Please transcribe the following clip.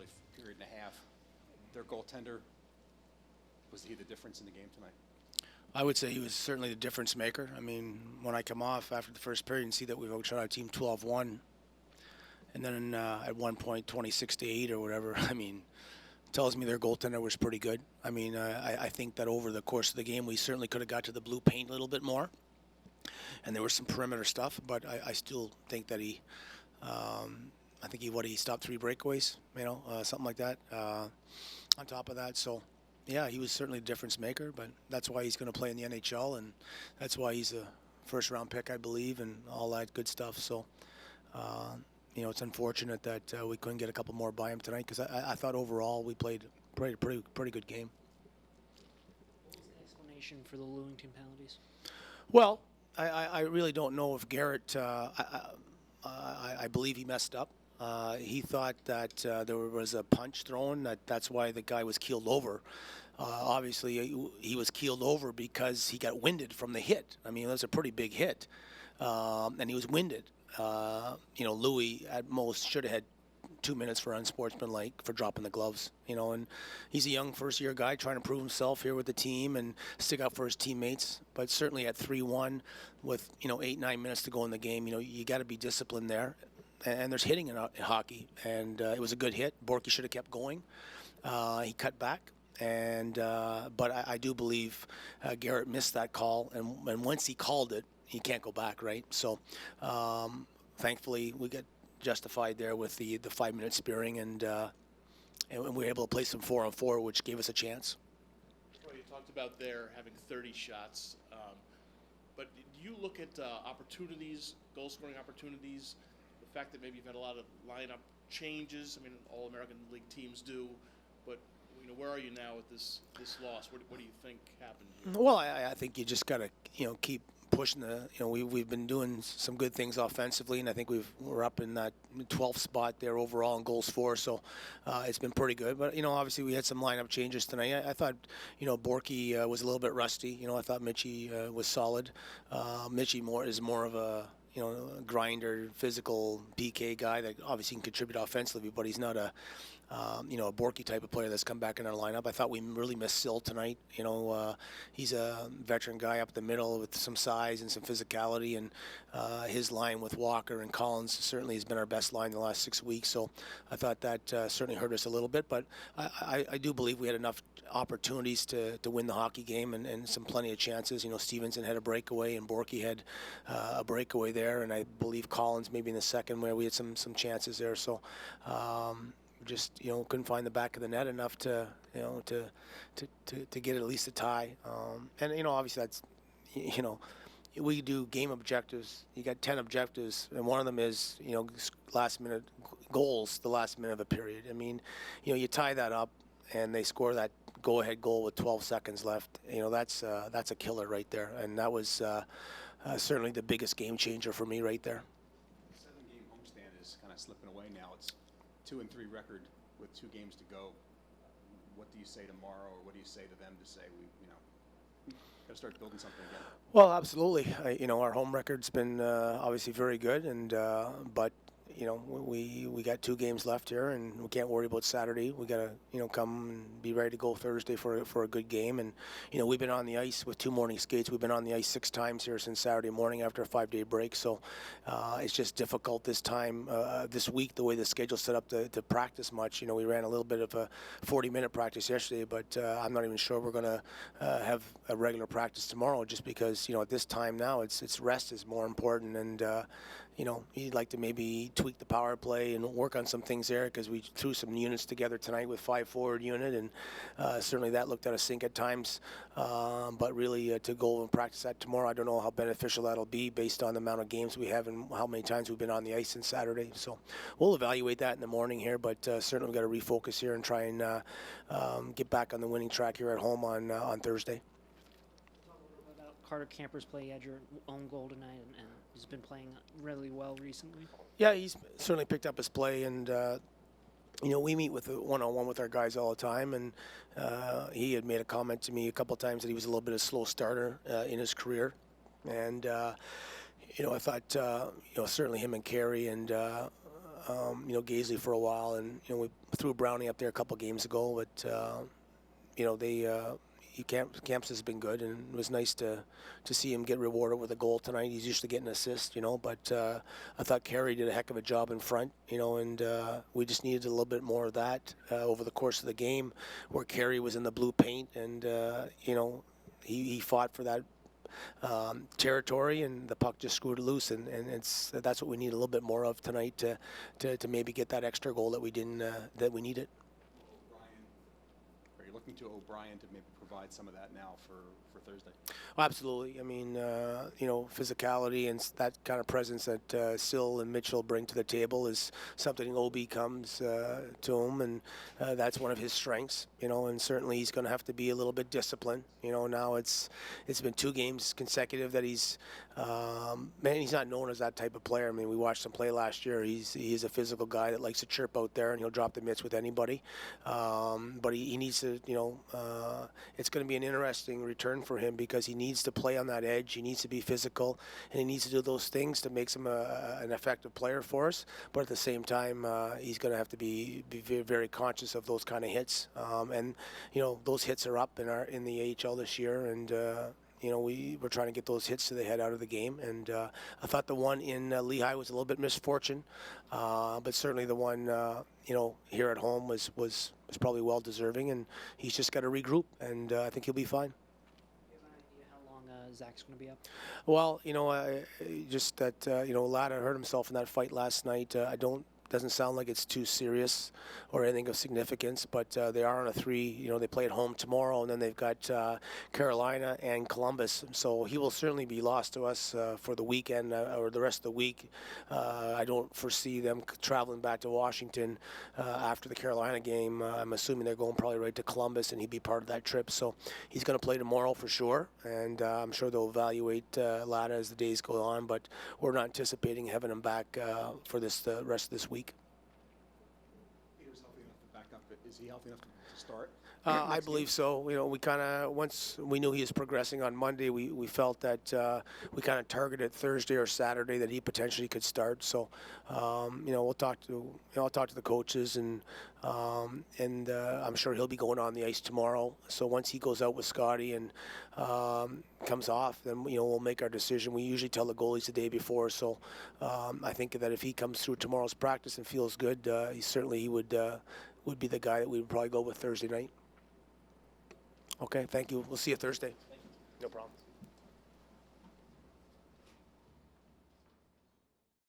early period and a half. Their goaltender, was he the difference in the game tonight? I would say he was certainly the difference maker. I mean, when I come off after the first period and see that we've outshot our team 12-1, and then at one point 26-8 or whatever, I mean, tells me their goaltender was pretty good. I mean, I think that over the course of the game, we certainly could have got to the blue paint a little bit more. And there was some perimeter stuff, but I still think that I think he stopped 3 breakaways, something like that. On top of that, so yeah, he was certainly a difference maker, but that's why he's going to play in the NHL, and that's why he's a first-round pick, I believe, and all that good stuff. So, it's unfortunate that we couldn't get a couple more by him tonight, because I thought overall we played a pretty good game. What was the explanation for the Lewington penalties? Well, I really don't know if Garrett. I believe he messed up. He thought that there was a punch thrown. That's why the guy was keeled over. Obviously, he was keeled over because he got winded from the hit. I mean, it was a pretty big hit, and he was winded. Louis at most should have had 2 minutes for unsportsmanlike for dropping the gloves. And he's a young first-year guy trying to prove himself here with the team and stick up for his teammates. But certainly at 3-1 with 8-9 minutes to go in the game, you got to be disciplined there. And there's hitting in hockey, and it was a good hit. Borky should have kept going. He cut back, but I do believe Garrett missed that call, and once he called it, he can't go back, right? So thankfully we get justified there with the 5-minute spearing, and we were able to play some 4-on-4, which gave us a chance. Well, you talked about there having 30 shots, but do you look at opportunities, goal-scoring opportunities? The fact that maybe you've had a lot of lineup changes. I mean, all American League teams do, but where are you now with this loss? What do you think happened here? Well, I think you just got to keep pushing we've been doing some good things offensively, and I think we're up in that 12th spot there overall in goals for. So it's been pretty good. But obviously we had some lineup changes tonight. I thought Borky was a little bit rusty. I thought Mitchie was solid. Mitchie is more of a grinder, physical PK guy that obviously can contribute offensively, but he's not a Borky type of player that's come back in our lineup. I thought we really missed Sill tonight. He's a veteran guy up the middle with some size and some physicality, and his line with Walker and Collins certainly has been our best line in the last 6 weeks. So I thought that certainly hurt us a little bit, but I do believe we had enough opportunities to win the hockey game, and some plenty of chances. Stevenson had a breakaway, and Borky had a breakaway there, and I believe Collins maybe in the second where we had some chances there. So just couldn't find the back of the net enough to get at least a tie. And obviously that's we do game objectives. You got 10 objectives, and one of them is last minute goals, the last minute of a period. I mean, you tie that up, and they score that go-ahead goal with 12 seconds left. That's a killer right there, and that was certainly the biggest game changer for me right there. 7-game homestand is kind of slipping away now. It's 2-3 record with 2 games to go. What do you say tomorrow, or what do you say to them to say we got to start building something again? Well, absolutely. Our home record's been obviously very good, and but we got 2 games left here, and we can't worry about Saturday. We got to come and be ready to go Thursday for a good game. And we've been on the ice with 2 morning skates. We've been on the ice 6 times here since Saturday morning after a 5-day break. So it's just difficult this time this week, the way the schedule's set up to practice much. We ran a little bit of a 40-minute practice yesterday, but I'm not even sure we're going to have a regular practice tomorrow, just because at this time now it's rest is more important, and you'd like to maybe tweak the power play and work on some things there, because we threw some units together tonight with 5 forward unit, and certainly that looked out of sync at times. But really to go and practice that tomorrow, I don't know how beneficial that'll be based on the amount of games we have and how many times we've been on the ice since Saturday. So we'll evaluate that in the morning here, but certainly we've got to refocus here and try and get back on the winning track here at home on Thursday. Talk a little bit about Carter Camper's play. You had your own goal tonight, and he's been playing really well recently. Yeah, he's certainly picked up his play, and we meet with one-on-one with our guys all the time, and he had made a comment to me a couple of times that he was a little bit of a slow starter in his career, and I thought certainly him and Carey and Gaisley for a while, and we threw Brownie up there a couple games ago, but Camps has been good, and it was nice to see him get rewarded with a goal tonight. He's usually getting an assist, but I thought Carey did a heck of a job in front, and we just needed a little bit more of that over the course of the game, where Carey was in the blue paint, and he fought for that territory, and the puck just screwed loose, and that's what we need a little bit more of tonight to maybe get that extra goal that we didn't that we needed. Are you looking to O'Brien to maybe provide some of that now for Thursday? Oh, absolutely. I mean, physicality and that kind of presence that Sill and Mitchell bring to the table is something Obi comes to him, and that's one of his strengths. And certainly he's going to have to be a little bit disciplined. Now it's been 2 games consecutive that he's not known as that type of player. I mean, we watched him play last year. He's a physical guy that likes to chirp out there, and he'll drop the mitts with anybody. But he needs to, it's going to be an interesting return for him, because he needs to play on that edge. He needs to be physical, and he needs to do those things to make him an effective player for us. But at the same time, he's going to have to be very, very conscious of those kind of hits. And those hits are up in the AHL this year, and we're trying to get those hits to the head out of the game. And I thought the one in Lehigh was a little bit misfortune, but certainly the one here at home was probably well deserving, and he's just got to regroup, and I think he'll be fine. Do you have an idea how long Zach's going to be up? Well, just that Latta hurt himself in that fight last night. Doesn't sound like it's too serious or anything of significance, but they are on a 3. They play at home tomorrow, and then they've got Carolina and Columbus. So he will certainly be lost to us for the weekend or the rest of the week. I don't foresee them traveling back to Washington after the Carolina game. I'm assuming they're going probably right to Columbus, and he'd be part of that trip. So he's going to play tomorrow for sure, and I'm sure they'll evaluate Latta as the days go on, but we're not anticipating having him back for the rest of this week. Peter's healthy enough to back up, but is he healthy enough to start? I believe so. We kind of, once we knew he was progressing on Monday, we felt that we kind of targeted Thursday or Saturday that he potentially could start. So, I'll talk to the coaches, and I'm sure he'll be going on the ice tomorrow. So once he goes out with Scotty and comes off, then we'll make our decision. We usually tell the goalies the day before. So I think that if he comes through tomorrow's practice and feels good, he would be the guy that we would probably go with Thursday night. Okay, thank you. We'll see you Thursday. No problem.